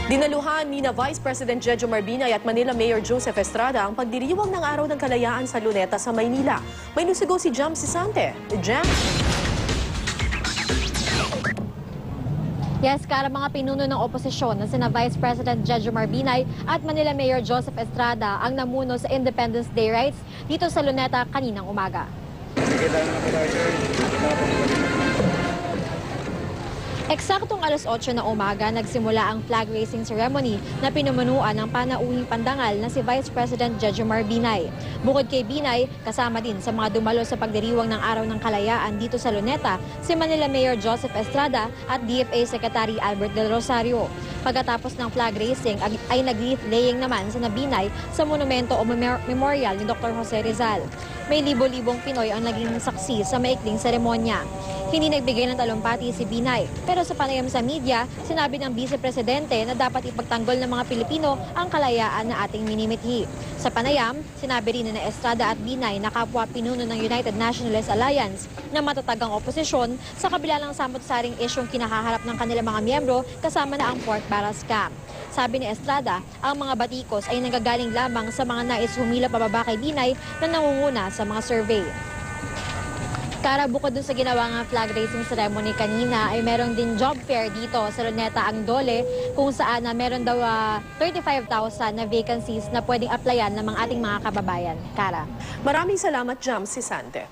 Dinaluhan ni na Vice President Jejo Marbinay at Manila Mayor Joseph Estrada ang pagdiriwang ng Araw ng Kalayaan sa Luneta sa Maynila. May nusigo si Jam Sisante. Jam? Yes, Kara, mga pinuno ng oposisyon na sina Vice President Jejo Marbinay at Manila Mayor Joseph Estrada ang namuno sa Independence Day rights dito sa Luneta kaninang umaga. Eksaktong alas 8 na umaga, nagsimula ang flag raising ceremony na pinumunuan ng panauhing pandangal na si Vice President Jejo Marbinay. Bukod kay Binay, kasama din sa mga dumalo sa pagdiriwang ng Araw ng Kalayaan dito sa Luneta, si Manila Mayor Joseph Estrada at DFA Secretary Albert Del Rosario. Pagkatapos ng flag raising ay nag-leaf laying naman sa Binay sa monumento o memorial ni Dr. Jose Rizal. May libo-libong Pinoy ang naging saksi sa maikling seremonya. Hindi nagbigay ng talumpati si Binay, pero sa panayam sa media, sinabi ng Vice Presidente na dapat ipagtanggol ng mga Pilipino ang kalayaan na ating minimithi. Sa panayam, sinabi rin na Estrada at Binay na kapwa pinuno ng United Nationalist Alliance na matatagang oposisyon sa kabila ng samot-saring isyong kinakaharap ng kanilang mga miyembro kasama na ang pork barrel scam. Sabi ni Estrada, ang mga batikos ay nanggagaling lamang sa mga nais humila pababa kay Binay na nangunguna sa mga survey. Kara, bukod dun sa ginawa ng flag raising ceremony kanina, ay meron din job fair dito sa Luneta ang Dole, kung saan meron daw 35,000 na vacancies na pwedeng applyan ng mga ating mga kababayan. Kara. Maraming salamat, Jam Sisante.